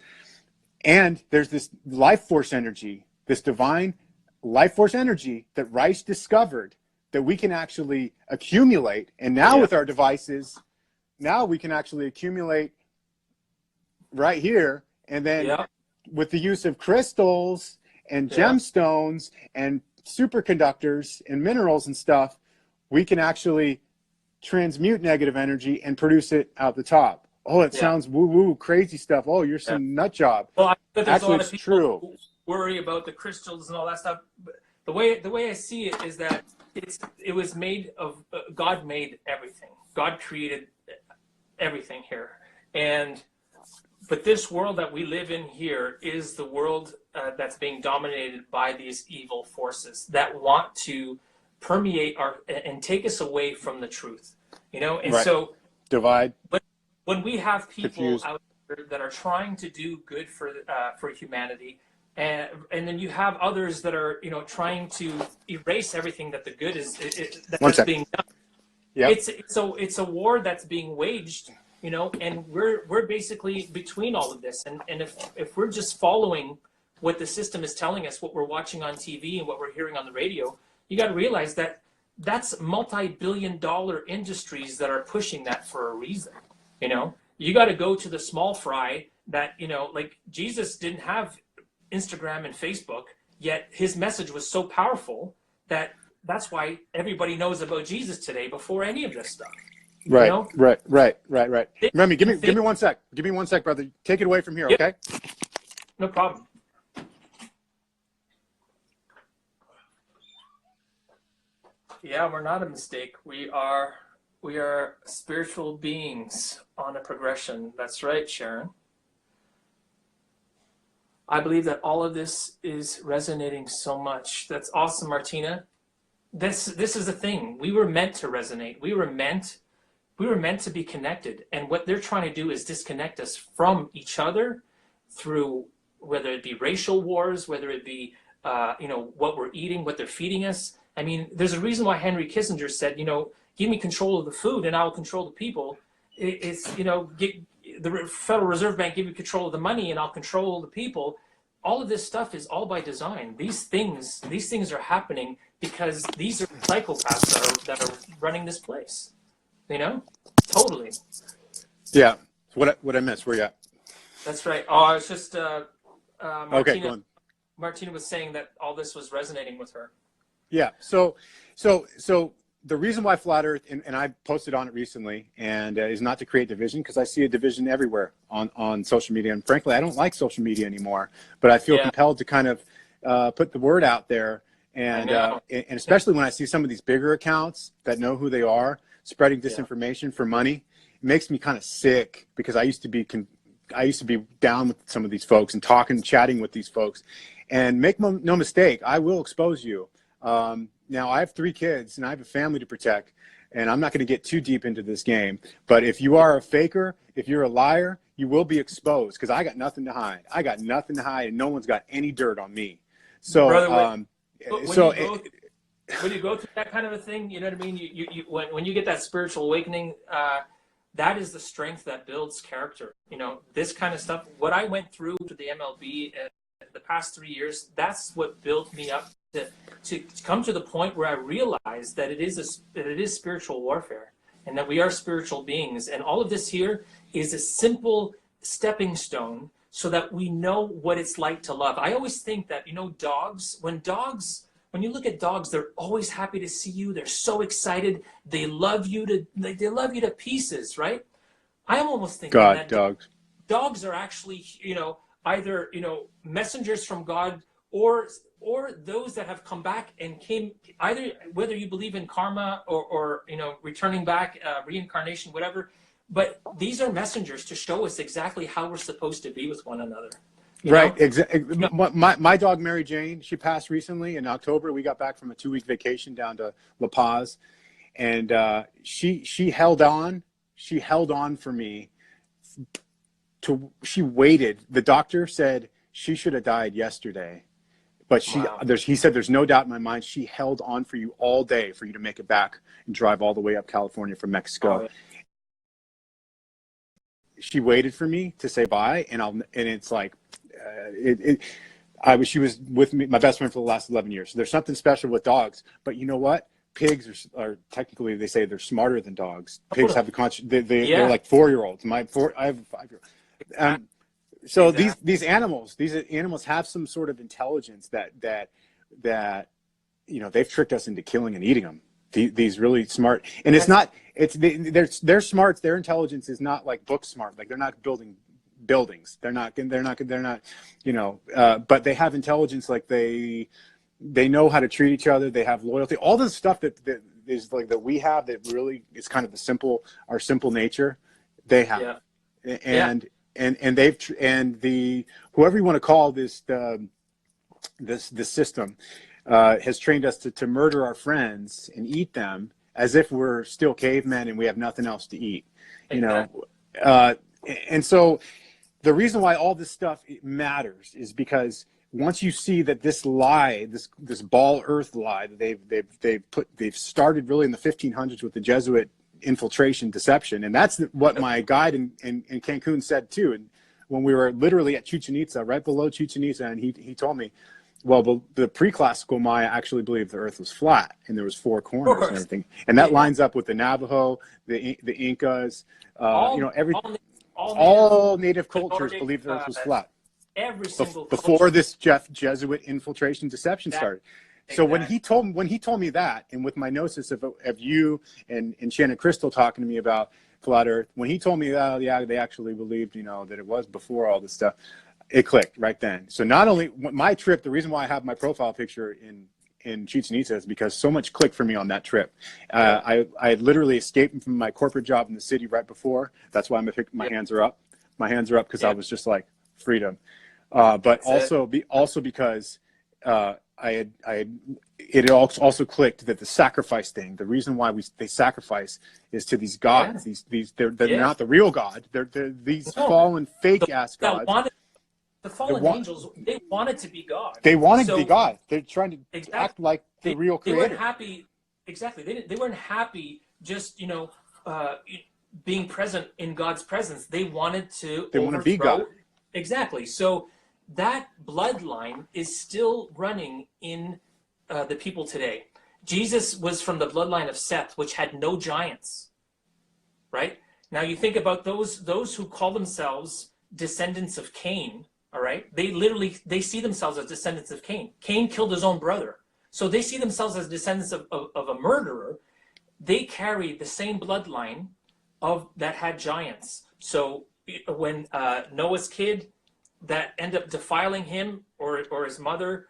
And there's this life force energy, this divine life force energy that Reich discovered that we can actually accumulate. And now with our devices, now we can actually accumulate right here. And then with the use of crystals and gemstones and superconductors and minerals and stuff, we can actually transmute negative energy and produce it out the top. Oh, it sounds woo-woo, crazy stuff. Oh, you're some nut job. Well, I bet there's actually, a lot of people true. who worry about the crystals and all that stuff. But the way I see it is that it was made of God made everything. God created everything here, but this world that we live in here is the world that's being dominated by these evil forces that want to permeate and take us away from the truth. And so divide. When we have people confused out there that are trying to do good for humanity, and then you have others that are trying to erase everything that the good that's being done. Yep. It's a war that's being waged, and we're basically between all of this. And if we're just following what the system is telling us, what we're watching on TV and what we're hearing on the radio, you got to realize that that's multi-billion-dollar industries that are pushing that for a reason. You got to go to the small fry that, like Jesus didn't have Instagram and Facebook, yet his message was so powerful that's why everybody knows about Jesus today before any of this stuff. Right. Remy, give me 1 sec. Give me 1 sec, brother. Take it away from here, okay? No problem. Yeah, we're not a mistake. We are spiritual beings on a progression. That's right, Sharon. I believe that all of this is resonating so much. That's awesome, Martina. This is the thing. We were meant to resonate. We were meant to be connected. And what they're trying to do is disconnect us from each other through whether it be racial wars, whether it be what we're eating, what they're feeding us. I mean, there's a reason why Henry Kissinger said, give me control of the food and I will control the people. The Federal Reserve Bank, give me control of the money and I'll control the people. All of this stuff is all by design. These things are happening because these are psychopaths that are running this place. Totally. Yeah. What I missed? Where you at? That's right. Oh, I was just Martina, okay, go on. Martina was saying that all this was resonating with her. Yeah. So the reason why Flat Earth, and I posted on it recently, and is not to create division, because I see a division everywhere on social media. And frankly, I don't like social media anymore, but I feel compelled to kind of put the word out there. And especially when I see some of these bigger accounts that know who they are spreading disinformation for money, it makes me kind of sick, because I used to be down with some of these folks and chatting with these folks. And make no mistake, I will expose you. Now, I have 3 kids and I have a family to protect, and I'm not going to get too deep into this game. But if you are a faker, if you're a liar, you will be exposed, because I got nothing to hide. I got nothing to hide, and no one's got any dirt on me. So, Brother, when you go through that kind of a thing, you know what I mean? When you get that spiritual awakening, that is the strength that builds character. This kind of stuff, what I went through to the MLB the past 3 years, that's what built me up to come to the point where I realized that it is spiritual warfare, and that we are spiritual beings. And all of this here is a simple stepping stone so that we know what it's like to love. I always think that, dogs, when you look at dogs, they're always happy to see you. They're so excited. They love you to pieces, right? I am almost thinking that dogs are actually, either, messengers from God, or those that have come back and came, either whether you believe in karma or returning back, reincarnation, whatever. But these are messengers to show us exactly how we're supposed to be with one another. Right. Exactly. My dog, Mary Jane, she passed recently in October. We got back from a 2-week vacation down to La Paz, and she held on. She held on for me she waited. The doctor said she should have died yesterday, but he said there's no doubt in my mind she held on for you all day for you to make it back and drive all the way up California from Mexico. Oh, yeah. She waited for me to say bye, and it's like she was with me, my best friend, for the last 11 years. So there's something special with dogs, but you know what? Pigs are technically, they say they're smarter than dogs. Pigs have the they're like 4-year-olds. I have a 5-year-old. So exactly. these animals have some sort of intelligence that they've tricked us into killing and eating them. These really smart, and they're smart. Their intelligence is not like book smart. Like they're not building buildings. They're not but they have intelligence. Like they know how to treat each other. They have loyalty. All this stuff that is like that we have, that really is kind of our simple nature. They have, and whoever you want to call this system has trained us to murder our friends and eat them as if we're still cavemen and we have nothing else to eat. And so the reason why all this stuff matters is because once you see that this lie, this ball earth lie that they've started really in the 1500s with the Jesuit infiltration deception, and that's what my guide in Cancun said too. And when we were literally at Chichen Itza, right below Chichen Itza, and he told me, well, the pre-classical Maya actually believed the earth was flat and there was 4 corners and everything, and that lines up with the Navajo, the Incas, all native cultures believed the earth was flat. Every single before this Jesuit infiltration deception started. So when he told me that, and with my gnosis of you and Shannon Crystal talking to me about flat Earth, when he told me that, they actually believed, that it was before all this stuff, it clicked right then. So not only my trip, the reason why I have my profile picture in Chichen Itza is because so much clicked for me on that trip. I had literally escaped from my corporate job in the city right before. That's why my hands are up. My hands are up because I was just like, freedom. But also because it also clicked that the sacrifice thing, the reason why they sacrifice is to these gods. They're not the real God. They're these fallen fake ass gods. The fallen angels, they wanted to be God. They wanted to be God. They're trying to act like the real creator. They weren't happy. Exactly. They weren't happy just being present in God's presence. They wanted to. They want to be God. Exactly. So that bloodline is still running in the people today. Jesus was from the bloodline of Seth, which had no giants. Right? Now you think about those who call themselves descendants of Cain. All right? They see themselves as descendants of Cain. Cain killed his own brother. So they see themselves as descendants of a murderer. They carry the same bloodline that had giants. So when Noah's kid that end up defiling him or his mother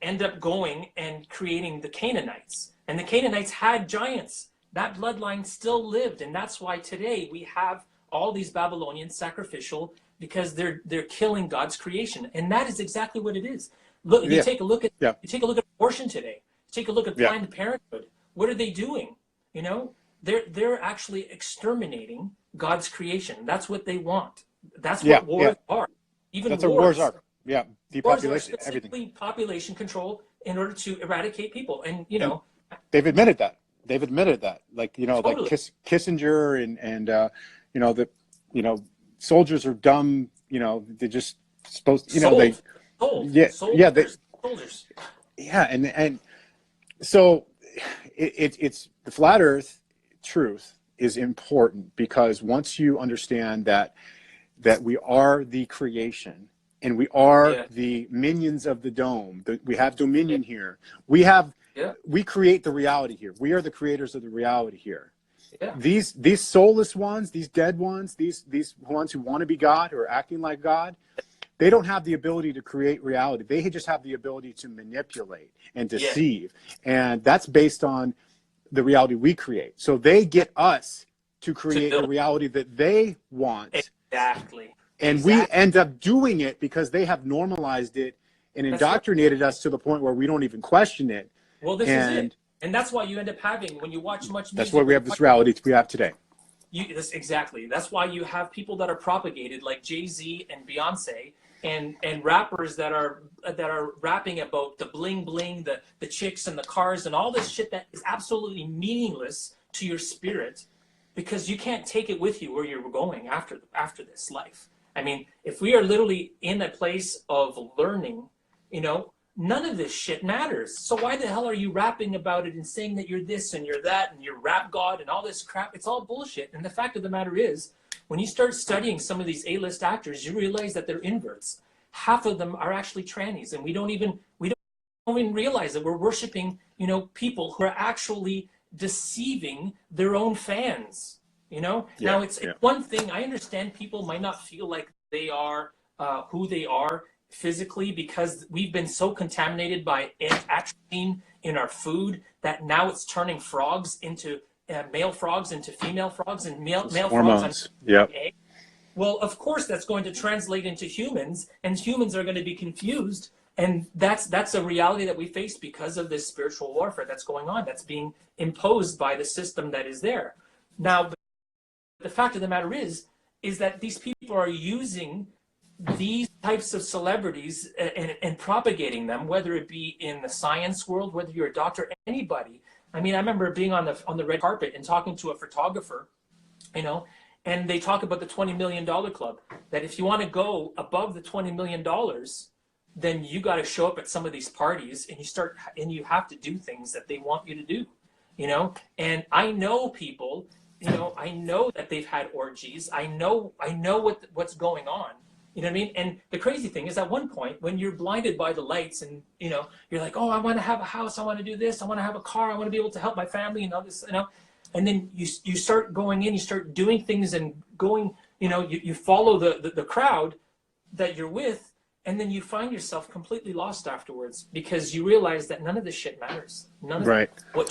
end up going and creating the Canaanites. And the Canaanites had giants. That bloodline still lived. And that's why today we have all these Babylonian sacrificial, because they're killing God's creation. And that is exactly what it is. Look, you take a look at abortion today. Take a look at Planned Parenthood. What are they doing? They're actually exterminating God's creation. That's what they want. That's what wars are. That's what wars are. Yeah, depopulation, everything. Population control in order to eradicate people, and they've admitted that. Like totally. Like Kissinger and soldiers are dumb. They're just supposed. Soldiers. Yeah, and so it's the flat Earth truth is important, because once you understand that we are the creation and we are the minions of the dome, we have dominion here. We create the reality here. We are the creators of the reality here. Yeah. These soulless ones, these dead ones, these ones who want to be God, who are acting like God, they don't have the ability to create reality. They just have the ability to manipulate and deceive. And that's based on the reality we create. So they get us to create the reality that they want. Exactly. And we end up doing it because they have normalized it and indoctrinated us to the point where we don't even question it. Well, this is it. And that's why you end up having, when you watch much music. That's why we have this reality we have today. exactly. That's why you have people that are propagated like Jay-Z and Beyonce, and rappers that are rapping about the bling bling, the chicks and the cars and all this shit that is absolutely meaningless to your spirit, because you can't take it with you where you're going after this life. I mean, if we are literally in a place of learning, you know, none of this shit matters. So why the hell are you rapping about it and saying that you're this and you're that and you're rap god and all this crap? It's all bullshit. And the fact of the matter is, when you start studying some of these A-list actors, you realize that they're inverts. Half of them are actually trannies, and we don't even realize that we're worshiping, you know, people who are actually deceiving their own fans. You know, now it's one thing. I understand people might not feel like they are who they are physically, because we've been so contaminated by atrazine in our food that now it's turning frogs into male frogs into female frogs, and male hormones. Frogs on eggs. Well, of course that's going to translate into humans, and humans are going to be confused, and that's a reality that we face because of this spiritual warfare that's going on, that's being imposed by the system that is there. Now, the fact of the matter is that these people are using these types of celebrities and propagating them, whether it be in the science world, whether you're a doctor, anybody. I mean, I remember being on the red carpet and talking to a photographer, you know, and they talk about the $20 million club, that if you want to go above the $20 million, then you got to show up at some of these parties, and you have to do things that they want you to do, you know. And I know people, you know, I know that they've had orgies. I know what's going on. You know what I mean? And the crazy thing is, at one point, when you're blinded by the lights and, you know, you're like, oh, I want to have a house, I want to do this, I want to have a car, I want to be able to help my family and all this, you know. And then you start going in, you start doing things and going, you know, you follow the crowd that you're with, and then you find yourself completely lost afterwards, because you realize that none of this shit matters. None of it. What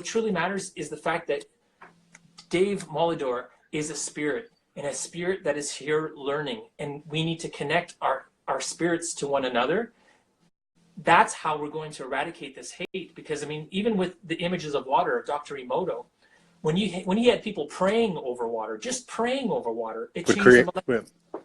truly matters is the fact that Dave Molidor is a spirit, and a spirit that is here learning, and we need to connect our spirits to one another. That's how we're going to eradicate this hate. Because I mean, even with the images of water of Dr. Emoto, when he had people praying over water, just praying over water, it changed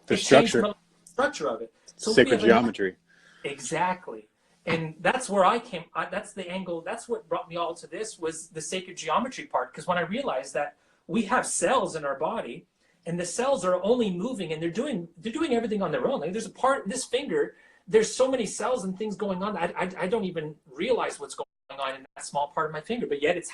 the structure of it. So sacred geometry. Exactly. And that's where I came. That's the angle. That's what brought me all to this, was the sacred geometry part. Because when I realized that we have cells in our body, and the cells are only moving, and they're doing everything on their own. Like, there's a part, this finger, there's so many cells and things going on that I don't even realize what's going on in that small part of my finger, but yet it's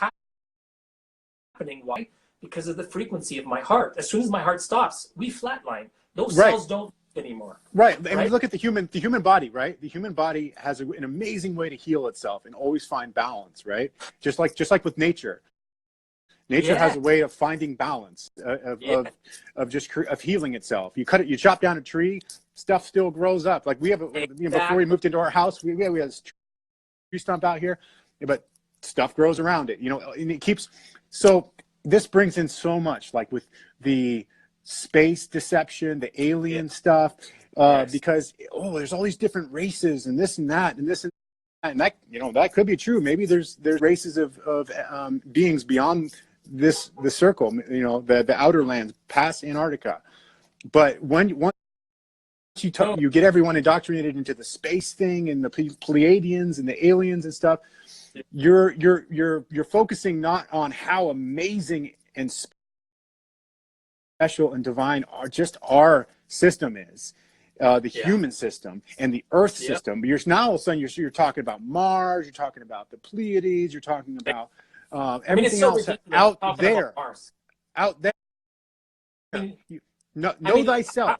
happening. Why? Because of the frequency of my heart. As soon as my heart stops, we flatline. Those cells don't move anymore. Right. And we look at the human body, right? The human body has an amazing way to heal itself and always find balance, right? Just like with nature. Nature has a way of finding balance, of healing itself. You chop down a tree, stuff still grows up. Like we have, you know, before we moved into our house, we had this tree stump out here, but stuff grows around it, you know, and it keeps. So this brings in so much, like with the space deception, the alien stuff, because there's all these different races and this and that and this and that, you know, that could be true. Maybe there's races of beings beyond the circle, you know, the outer lands past Antarctica. But once you get everyone indoctrinated into the space thing and the Pleiadians and the aliens and stuff, you're focusing not on how amazing and special and divine our system is, the human system and the Earth system. But you're now all of a sudden you're talking about Mars, you're talking about the Pleiades, you're talking about everything else out there. Out there. I mean, know thyself.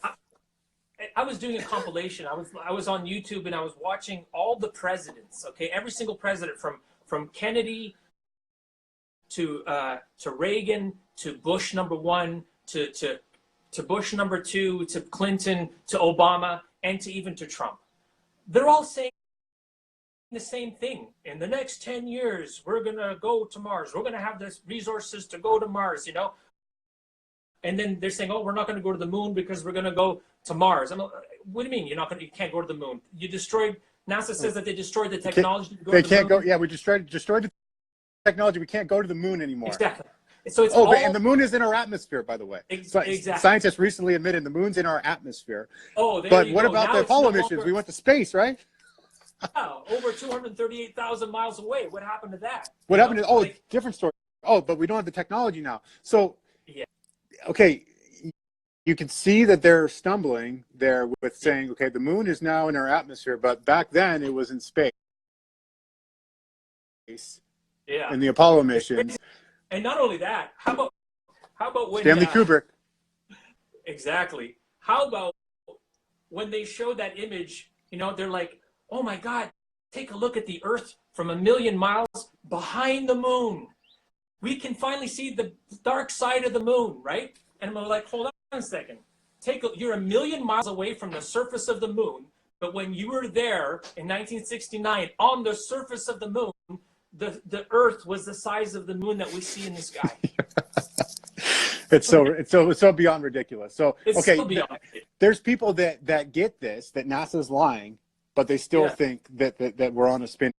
I was doing a compilation. I was on YouTube, and I was watching all the presidents. Okay, every single president from Kennedy to Reagan to Bush #1 to Bush #2 to Clinton to Obama and even to Trump. They're all saying the same thing. In the next 10 years, we're gonna go to Mars. We're gonna have the resources to go to Mars. You know. And then they're saying, oh, we're not going to go to the moon because we're going to go to Mars. I'm like, what do you mean you can't go to the moon? NASA says that they destroyed the technology to go to the moon. We destroyed the technology. We can't go to the moon anymore. Exactly. So it's Oh, and all the moon is in our atmosphere, by the way. So exactly. scientists recently admitted the moon's in our atmosphere. Oh, there But you what go. about Now the it's no Apollo missions? longer We went to space, right? over 238,000 miles away. What happened to that? What happened to, oh, Like, different story. Oh, but we don't have the technology now. So, yeah, okay, you can see that they're stumbling there with yeah, saying, okay, the moon is now in our atmosphere, but back then it was in space yeah. in the Apollo It's missions. crazy. And not only that, how about when Stanley Kubrick. exactly? How about when they showed that image? They're like, "Oh my God, take a look at the Earth from a million miles behind the moon. We can finally see the dark side of the moon, right?" And I'm like, "Hold on a second. You're a million miles away from the surface of the moon, but when you were there in 1969 on the surface of the moon, the Earth was the size of the moon that we see in the sky." It's so beyond ridiculous. So, It's okay, so beyond it. there's people that get this, that NASA's lying, but they still Yeah, think that we're on a spinning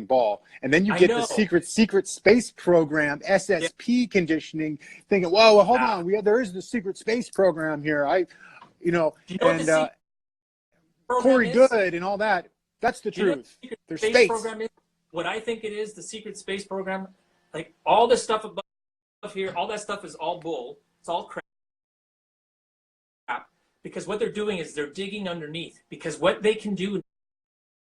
ball. And then you I get the know. secret space program, Yeah, SSP conditioning, thinking, whoa, well, hold yeah. on, there is the secret space program here. Do you know what the And secret program Corey is? Good and all that. That's the Do you know what truth. the secret There's space space. program is? What I think it is, the secret space program, like all the stuff above here, all that stuff is all bull. It's all crap. Because what they're doing is they're digging underneath. Because what they can do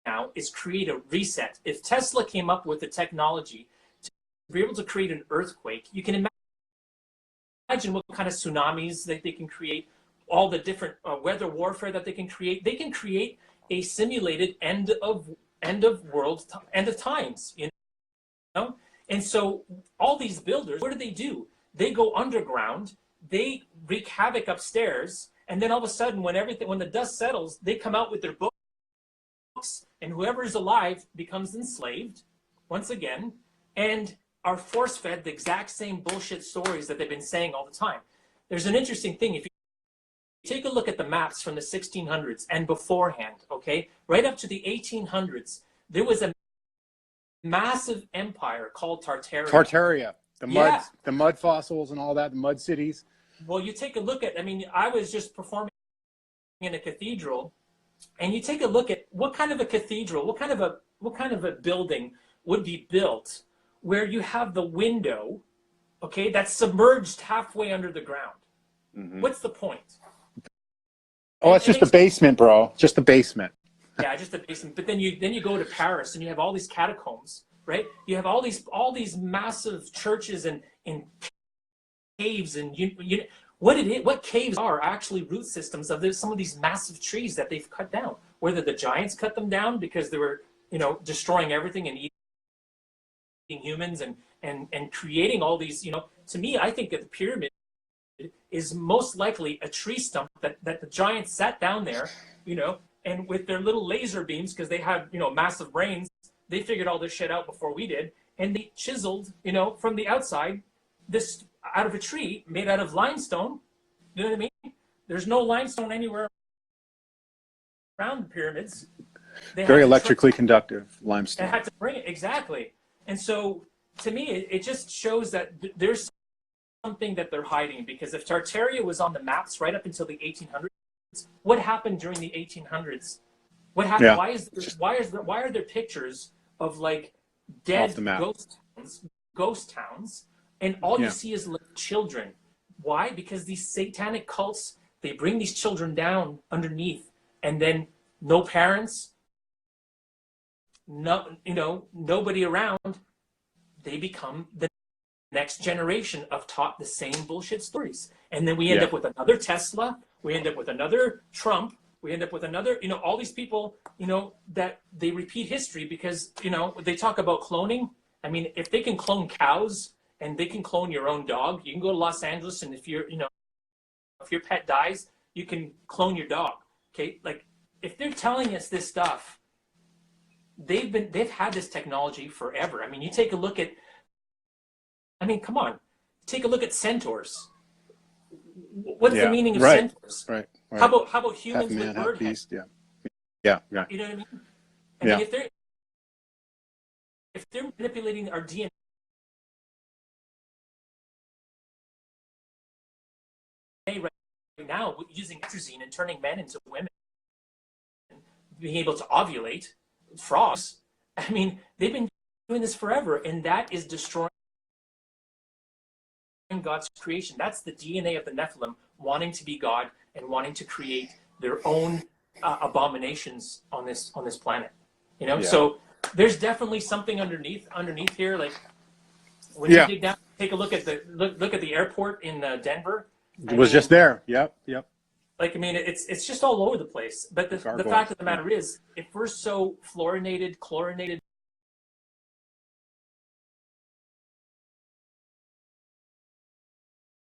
now is create a reset. If Tesla came up with the technology to be able to create an earthquake, you can imagine what kind of tsunamis that they can create, all the different weather warfare that they can create. They can create a simulated end of times, know? And so all these builders, what do? They go underground, they wreak havoc upstairs, and then all of a sudden, when the dust settles, they come out with their books, and whoever is alive becomes enslaved once again, and are force fed the exact same bullshit stories that they've been saying all the time. There's an interesting thing. If you take a look at the maps from the 1600s and beforehand, okay, right up to the 1800s, there was a massive empire called Tartaria. Tartaria, Yeah. the mud fossils and all that, the mud cities. Well, you take a look at, I mean, I was just performing in a cathedral, and you take a look at what kind of a cathedral, what kind of a building would be built where you have the window, okay, that's submerged halfway under the ground. Mm-hmm. What's the point? Oh, it's just the basement, bro. Just the basement. Yeah, just the basement. But then you go to Paris and you have all these catacombs, right? You have all these massive churches and caves, and what caves are actually root systems of some of these massive trees that they've cut down. Whether the giants cut them down because they were destroying everything and eating humans and creating all these, to me, I think that the pyramid is most likely a tree stump that the giants sat down there, and with their little laser beams, because they had massive brains, they figured all this shit out before we did, and they chiseled from the outside this out of a tree made out of limestone. You know what I mean? There's no limestone anywhere around the pyramids. Very electrically conductive limestone. They had to bring it, exactly. And so to me, it just shows that there's something that they're hiding, because if Tartaria was on the maps right up until the 1800s, what happened during the 1800s? What happened? Yeah. Why are there pictures of like dead ghost towns, and all you see is like children? Why? Because these satanic cults, they bring these children down underneath, and then no parents, nobody around. They become the next generation of taught the same bullshit stories, and then we end up with another Tesla. We end up with another Trump. We end up with another, all these people, that they repeat history because, they talk about cloning. I mean, if they can clone cows and they can clone your own dog, you can go to Los Angeles, and if your pet dies, you can clone your dog. Okay. Like, if they're telling us this stuff, they've had this technology forever. I mean, you take a look at, come on, take a look at centaurs. What's the meaning of centaurs? Right. How about humans with bird heads? Yeah. You know what I mean? I mean, if they're manipulating our DNA right now using atrazine and turning men into women, being able to ovulate, frogs. I mean, they've been doing this forever, and that is destroying God's creation. That's the DNA of the Nephilim, wanting to be God and wanting to create their own abominations on this planet. You know, so there's definitely something underneath here. Like when you dig down, take a look at the airport in Denver. It was just there. Yep. Like, I mean, it's just all over the place. But the fact of the matter is, if we're so chlorinated